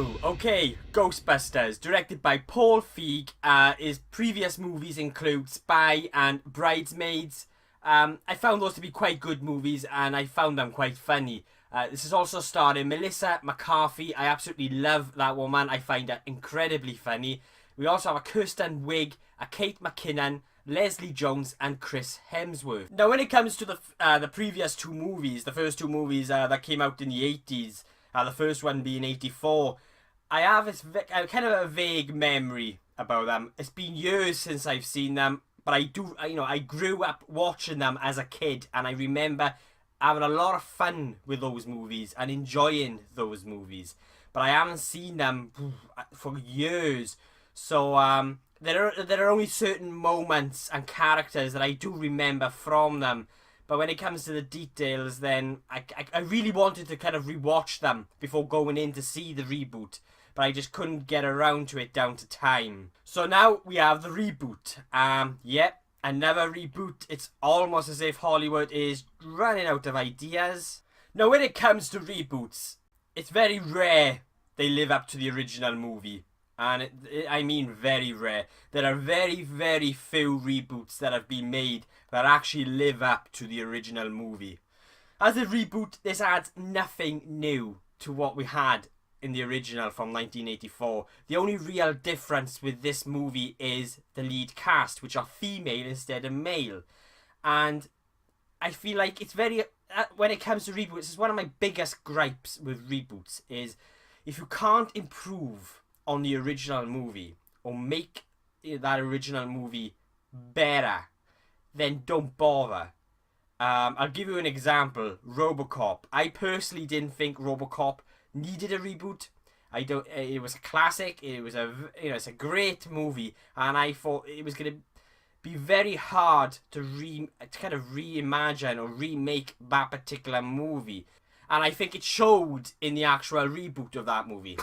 So, okay, Ghostbusters, directed by Paul Feig. His previous movies include Spy and Bridesmaids. I found those to be quite good movies, and I found them quite funny. This is also starring Melissa McCarthy. I absolutely love that woman. I find her incredibly funny. We also have a Kristen Wiig, a Kate McKinnon, Leslie Jones, and Chris Hemsworth. Now, when it comes to the previous two movies, the first two movies that came out in the 80s, the first one being 84, I have this kind of a vague memory about them. It's been years since I've seen them, but I grew up watching them as a kid, and I remember having a lot of fun with those movies and enjoying those movies. But I haven't seen them for years, so there are only certain moments and characters that I do remember from them. But when it comes to the details, then I really wanted to kind of rewatch them before going in to see the reboot, but I just couldn't get around to it down to time. So now we have the reboot. Yep, another reboot. It's almost as if Hollywood is running out of ideas. Now, when it comes to reboots, it's very rare they live up to the original movie. And I mean very rare. There are very, very few reboots that have been made that actually live up to the original movie. As a reboot, this adds nothing new to what we had in the original from 1984. The only real difference with this movie is the lead cast, which are female instead of male. And I feel like it's very... when it comes to reboots, it's one of my biggest gripes with reboots is if you can't improve on the original movie or make that original movie better, then don't bother. I'll give you an example. RoboCop. I personally didn't think RoboCop needed a reboot. It was a classic. It's a great movie, and I thought it was going to be very hard to kind of reimagine or remake that particular movie, and I think it showed in the actual reboot of that movie.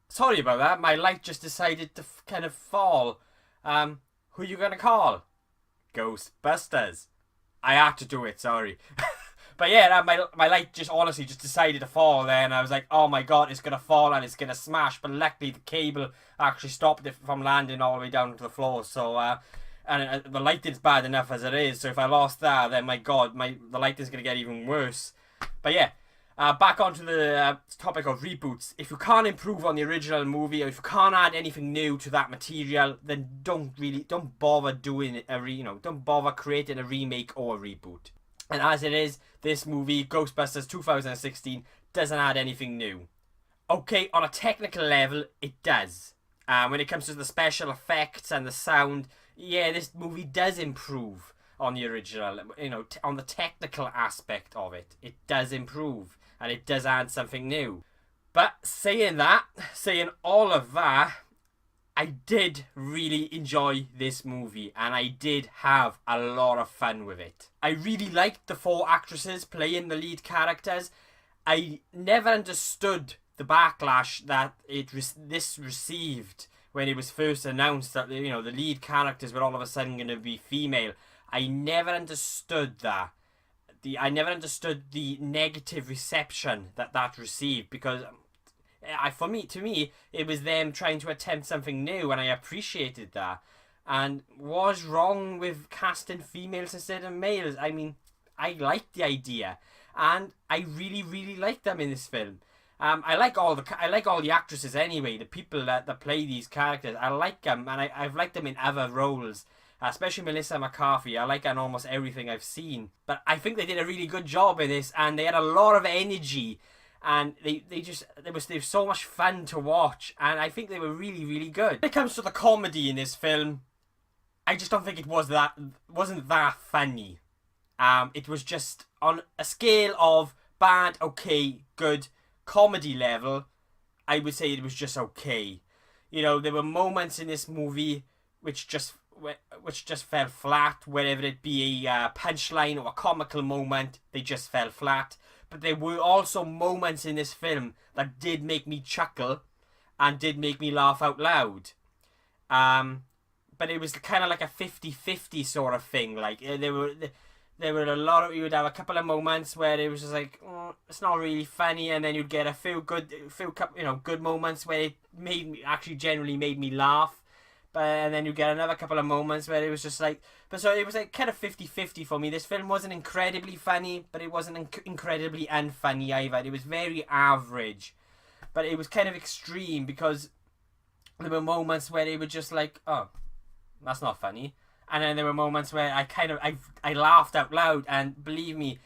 Sorry about that. My light just decided to kind of fall. Who you gonna call? Ghostbusters. I had to do it, sorry. But yeah, my light just honestly just decided to fall there, and I was like, oh my god, it's gonna fall and it's gonna smash. But luckily the cable actually stopped it from landing all the way down to the floor. So, and the lighting's bad enough as it is. So if I lost that, then my god, the lighting's gonna get even worse. But yeah. Back onto the topic of reboots. If you can't improve on the original movie, or if you can't add anything new to that material, then don't bother doing don't bother creating a remake or a reboot. And as it is, this movie, Ghostbusters 2016, doesn't add anything new. Okay, on a technical level, it does. When it comes to the special effects and the sound, yeah, this movie does improve on the original. On the technical aspect of it, it does improve. And it does add something new. But saying all of that, I did really enjoy this movie. And I did have a lot of fun with it. I really liked the 4 actresses playing the lead characters. I never understood the backlash that this received when it was first announced that the lead characters were all of a sudden going to be female. I never understood that. I never understood the negative reception that received, because to me, it was them trying to attempt something new, and I appreciated that. And what's wrong with casting females instead of males? I mean, I liked the idea, and I really, really liked them in this film. I like all the actresses anyway. The people that play these characters, I like them, and I've liked them in other roles. Especially Melissa McCarthy. I like her in almost everything I've seen. But I think they did a really good job in this, and they had a lot of energy, and they was so much fun to watch, and I think they were really, really good. When it comes to the comedy in this film, I just don't think it wasn't that funny. It was just on a scale of bad, okay, good, comedy level, I would say it was just okay. There were moments in this movie which just fell flat, whether it be a punchline or a comical moment, they just fell flat. But there were also moments in this film that did make me chuckle and did make me laugh out loud. but it was kind of like a 50-50 sort of thing. Like there were a lot of, you would have a couple of moments where it was just like, oh, it's not really funny, and then you'd get a few good moments where it generally made me laugh. But and then you get another couple of moments where it was just like, but so it was like kind of 50-50 for me. This film wasn't incredibly funny, but it wasn't incredibly unfunny either. It was very average, but it was kind of extreme because there were moments where it was just like, oh, that's not funny. And then there were moments where I laughed out loud, and believe me,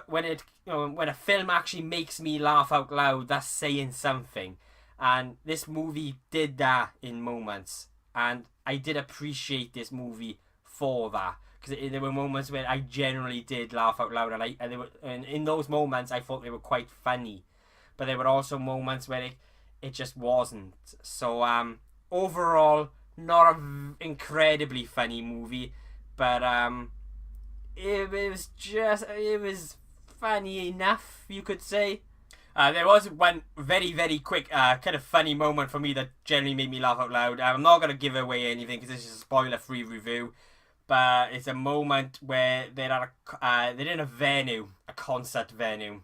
when a film actually makes me laugh out loud, that's saying something. And this movie did that in moments, and I did appreciate this movie for that, because there were moments where I generally did laugh out loud, and in those moments I thought they were quite funny, but there were also moments where it just wasn't. So overall, not an incredibly funny movie, but it was funny enough, you could say. There was one very, very quick kind of funny moment for me that generally made me laugh out loud. I'm not going to give away anything because this is a spoiler-free review, but it's a moment where they're in a venue, a concert venue,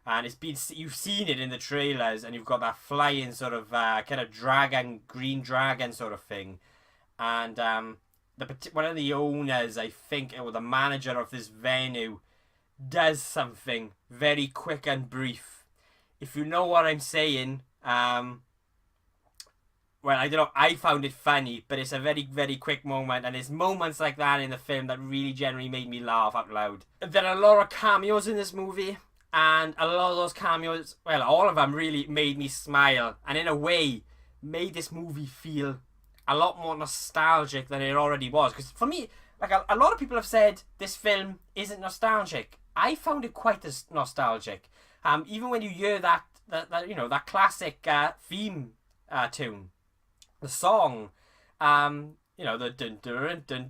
and you've seen it in the trailers, and you've got that flying sort of kind of green dragon sort of thing, and one of the owners, I think, or the manager of this venue, does something very quick and brief. If you know what I'm saying, well, I don't know, I found it funny, but it's a very, very quick moment, and there's moments like that in the film that really generally made me laugh out loud. There are a lot of cameos in this movie, and a lot of those cameos, well, all of them really made me smile, and in a way, made this movie feel a lot more nostalgic than it already was. Because for me, like a lot of people have said this film isn't nostalgic. I found it quite as nostalgic. Even when you hear that classic theme tune, the song, the dun dun dun dun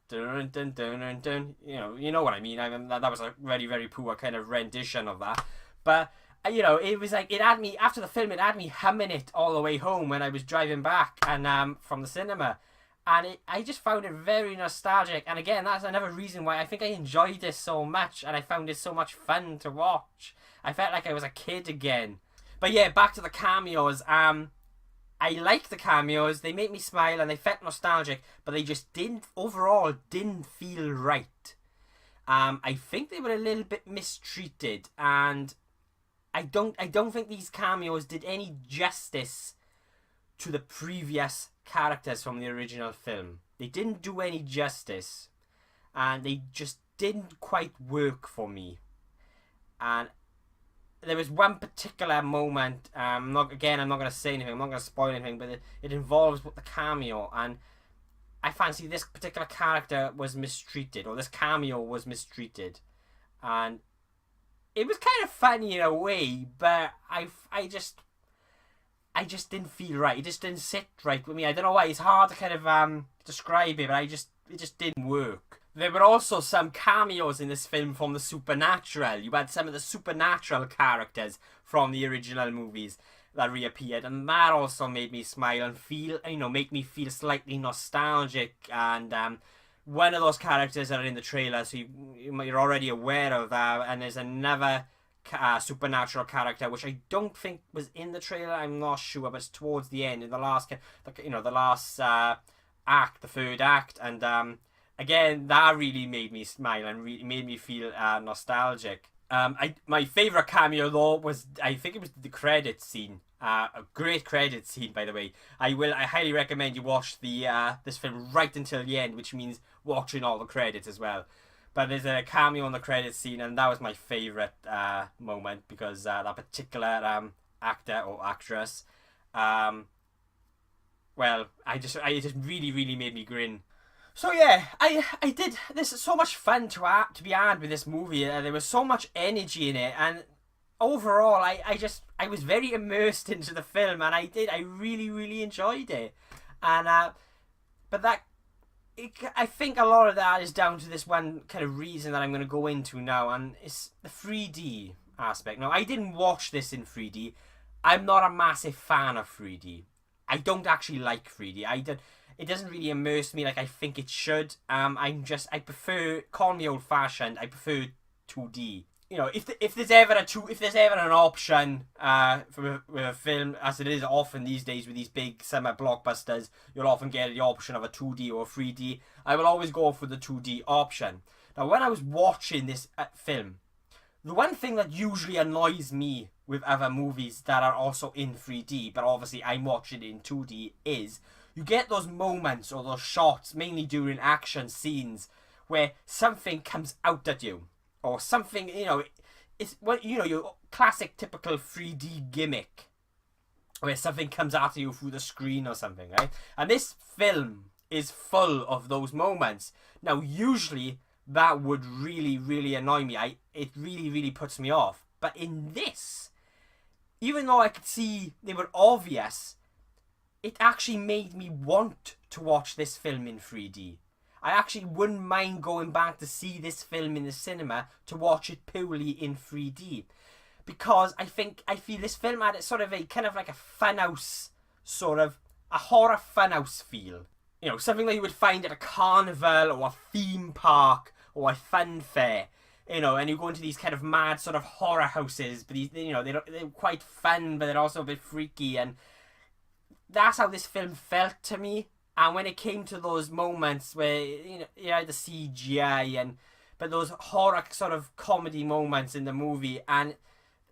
dun dun dun dun, you know what I mean. That was a very, very poor kind of rendition of that, but it was like, it had me, after the film, it had me humming it all the way home when I was driving back and from the cinema. And I just found it very nostalgic. And again, that's another reason why I think I enjoyed this so much, and I found it so much fun to watch. I felt like I was a kid again. But yeah, back to the cameos. I like the cameos. They make me smile and they felt nostalgic, but they just overall didn't feel right. I think they were a little bit mistreated, and I don't think these cameos did any justice to the previous characters from the original film. They didn't do any justice, and they just didn't quite work for me. And there was one particular moment, I'm not going to say anything, I'm not going to spoil anything, but it involves the cameo, and I fancy this particular character was mistreated, or this cameo was mistreated, and it was kind of funny in a way, but I just didn't feel right. It just didn't sit right with me. I don't know why. It's hard to kind of describe it, but it just didn't work. There were also some cameos in this film from the supernatural. You had some of the supernatural characters from the original movies that reappeared, and that also made me smile and feel, make me feel slightly nostalgic. And one of those characters that are in the trailer, so you're already aware of that. And there's another supernatural character which I don't think was in the trailer. I'm not sure, but it's towards the end, in the last act, the third act, and again, that really made me smile and really made me feel nostalgic. My favourite cameo though was, I think it was the credit scene. A great credit scene, by the way. I highly recommend you watch this film right until the end, which means watching all the credits as well. But there's a cameo in the credits scene, and that was my favourite moment, because that particular actor or actress, it just really, really made me grin. So yeah, I did. This is so much fun to be had with this movie. There was so much energy in it, and overall, I was very immersed into the film, and I really, really enjoyed it. And I think a lot of that is down to this one kind of reason that I'm going to go into now, and it's the 3D aspect. Now, I didn't watch this in 3D. I'm not a massive fan of 3D. I don't actually like 3D. it doesn't really immerse me like I think it should. I prefer, call me old fashioned, I prefer 2D. You know, if there's ever an option with a film, as it is often these days with these big summer blockbusters, you'll often get the option of a 2D or a 3D. I will always go for the 2D option. Now, when I was watching this film, the one thing that usually annoys me with other movies that are also in 3D, but obviously I'm watching it in 2D, is you get those moments or those shots, mainly during action scenes, where something comes out at you. Or something, you know, it's what, you know, your classic typical 3D gimmick where something comes at you through the screen or something, right? And this film is full of those moments. Now, usually that would really, really annoy me. It really, really puts me off. But in this, even though I could see they were obvious, it actually made me want to watch this film in 3D. I actually wouldn't mind going back to see this film in the cinema to watch it purely in 3D. Because I feel this film had sort of a kind of like a funhouse, sort of a horror funhouse feel. You know, something that you would find at a carnival or a theme park or a fun fair. You know, and you go into these kind of mad sort of horror houses, but these, you know, they're quite fun, but they're also a bit freaky, and that's how this film felt to me. And when it came to those moments where, you know, you had the CGI but those horror sort of comedy moments in the movie, and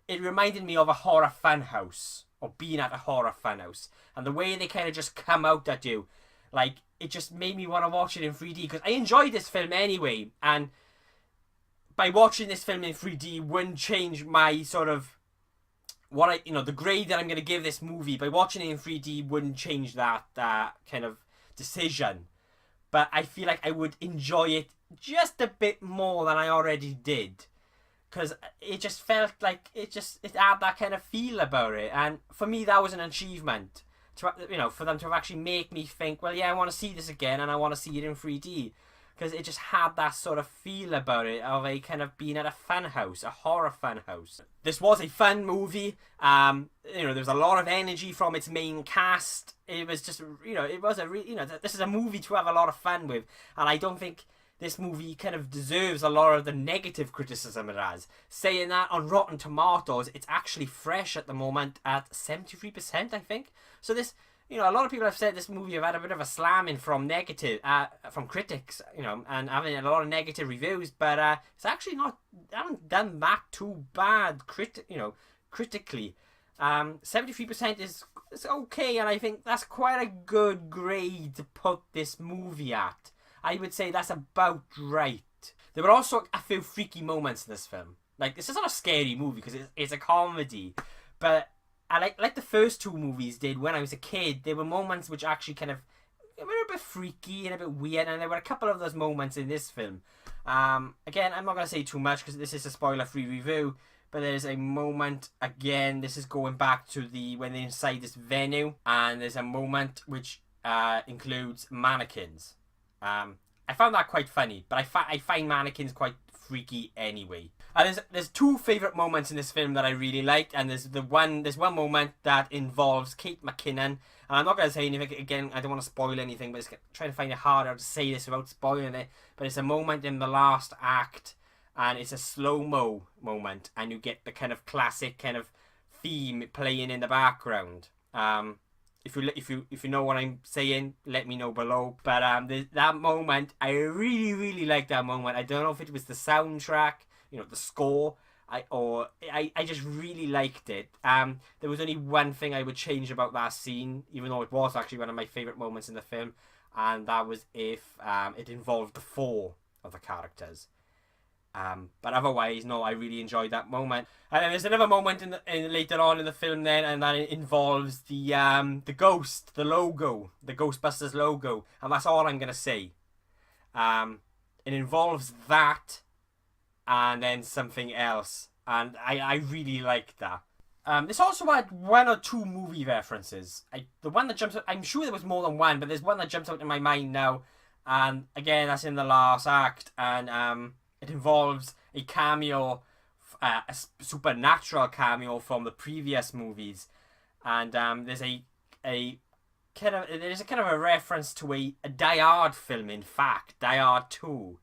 it reminded me of a horror funhouse, or being at a horror funhouse, and the way they kind of just come out at you, like, it just made me want to watch it in 3D, because I enjoyed this film anyway, and by watching this film in 3D wouldn't change my sort of the grade that I'm going to give this movie. By watching it in 3D wouldn't change that kind of decision, but I feel like I would enjoy it just a bit more than I already did, because it just felt like it had that kind of feel about it, and for me that was an achievement to, you know, for them to actually make me think, well, yeah, I want to see this again, and I want to see it in 3D, because it just had that sort of feel about it of a kind of being at a fun house, a horror fun house. This was a fun movie. You know, there was a lot of energy from its main cast. It was just, you know, this is a movie to have a lot of fun with, and I don't think this movie kind of deserves a lot of the negative criticism it has. Saying that, on Rotten Tomatoes, it's actually fresh at the moment at 73%, I think. So this, you know, a lot of people have said this movie have had a bit of a slamming from from critics, you know, and having a lot of negative reviews, but it's actually not, they haven't done that too bad, critically. 73% is okay, and I think that's quite a good grade to put this movie at. I would say that's about right. There were also a few freaky moments in this film. Like, this is not a scary movie because it's a comedy, but I like the first two movies did when I was a kid. There were moments which actually kind of were a bit freaky and a bit weird, and there were a couple of those moments in this film. Again, I'm not going to say too much because this is a spoiler-free review, but there's a moment, again, this is going back to when they're inside this venue, and there's a moment which includes mannequins. I found that quite funny, but I find mannequins quite freaky anyway. There's two favourite moments in this film that I really liked, and there's one moment that involves Kate McKinnon, and I'm not going to say anything, again, I don't want to spoil anything, but it's trying to find it harder to say this without spoiling it, but it's a moment in the last act, and it's a slow-mo moment, and you get the kind of classic kind of theme playing in the background. If you know what I'm saying, let me know below. But that moment, I really, really liked that moment. I don't know if it was the soundtrack, you know, the score, I just really liked it. There was only one thing I would change about that scene, even though it was actually one of my favourite moments in the film, and that was if it involved the four of the characters. But otherwise, no, I really enjoyed that moment. And then there's another moment later on in the film then, and that involves the ghost, the logo, the Ghostbusters logo, and that's all I'm gonna say. It involves that, and then something else, and I really liked that. This also had one or two movie references. The one that jumps out, I'm sure there was more than one, but there's one that jumps out in my mind now, and again, that's in the last act, and it involves a cameo, a supernatural cameo from the previous movies, and there's a there's a kind of a reference to a Die Hard film. In fact, Die Hard 2.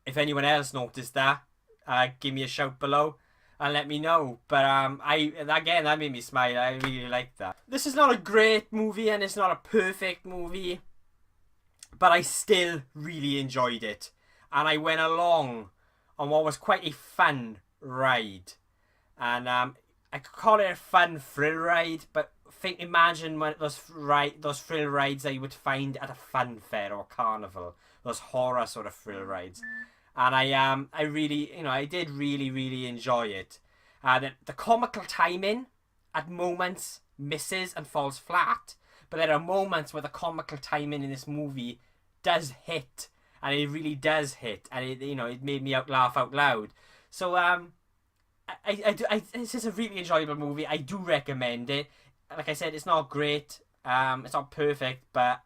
If anyone else noticed that, give me a shout below and let me know. But that made me smile. I really liked that. This is not a great movie and it's not a perfect movie, but I still really enjoyed it, and I went along on what was quite a fun ride. And I could call it a fun thrill ride, but imagine those thrill rides that you would find at a fun fair or carnival, those horror sort of thrill rides. And I really, I did really enjoy it. The comical timing at moments misses and falls flat, but there are moments where the comical timing in this movie does hit, and it really does hit, and it made me laugh out loud. So this is a really enjoyable movie. I do recommend it. Like I said, it's not great, it's not perfect, but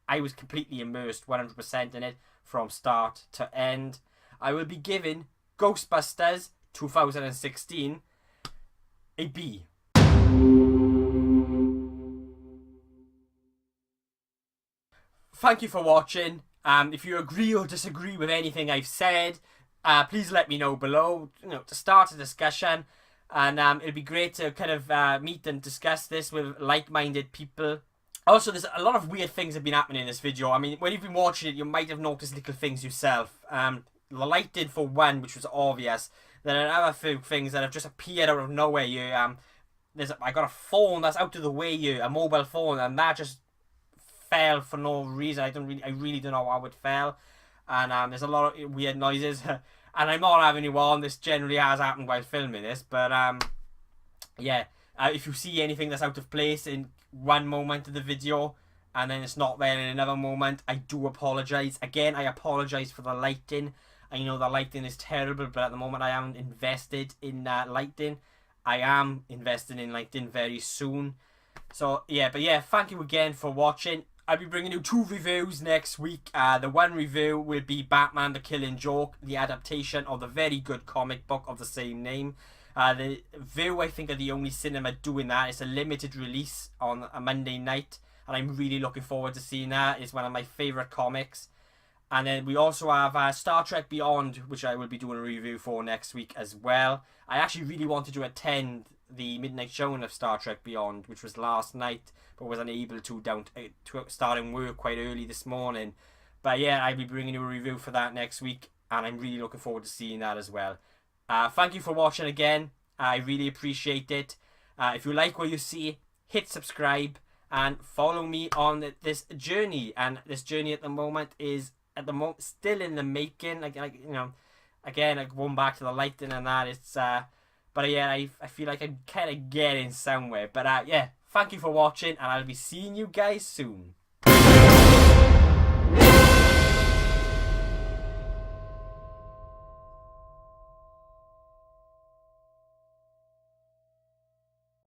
I was completely immersed 100% in it from start to end. I will be giving Ghostbusters 2016 a B. Thank you for watching. If you agree or disagree with anything I've said, please let me know below, to start a discussion. And it'd be great to kind of meet and discuss this with like-minded people. Also, there's a lot of weird things that have been happening in this video. I mean, when you've been watching it, you might have noticed little things yourself. The lighting for one, which was obvious. There are other few things that have just appeared out of nowhere. I got a phone that's out of the way, a mobile phone, and that just fell for no reason. I really don't know how it fell. And there's a lot of weird noises. And I'm not having you on. This generally has happened while filming this. But yeah, if you see anything that's out of place in one moment of the video and then it's not there in another moment, I do apologise. Again, I apologise for the lighting. I know the lighting is terrible, but at the moment I haven't invested in lighting. I am investing in lighting very soon. So yeah, thank you again for watching. I'll be bringing you 2 reviews next week. The one review will be Batman the Killing Joke, the adaptation of the very good comic book of the same name. The View, I think, are the only cinema doing that. It's a limited release on a Monday night, and I'm really looking forward to seeing that. It's one of my favourite comics. And then we also have Star Trek Beyond, which I will be doing a review for next week as well. I actually really wanted to attend the midnight showing of Star Trek Beyond, which was last night, but was unable to starting work quite early this morning. But yeah, I'll be bringing you a review for that next week, and I'm really looking forward to seeing that as well. Thank you for watching again. I really appreciate it. If you like what you see, hit subscribe and follow me on this journey. And this journey at the moment is still in the making. Again, going back to the lighting and that. But yeah, I feel like I'm kind of getting somewhere. But yeah, thank you for watching, and I'll be seeing you guys soon.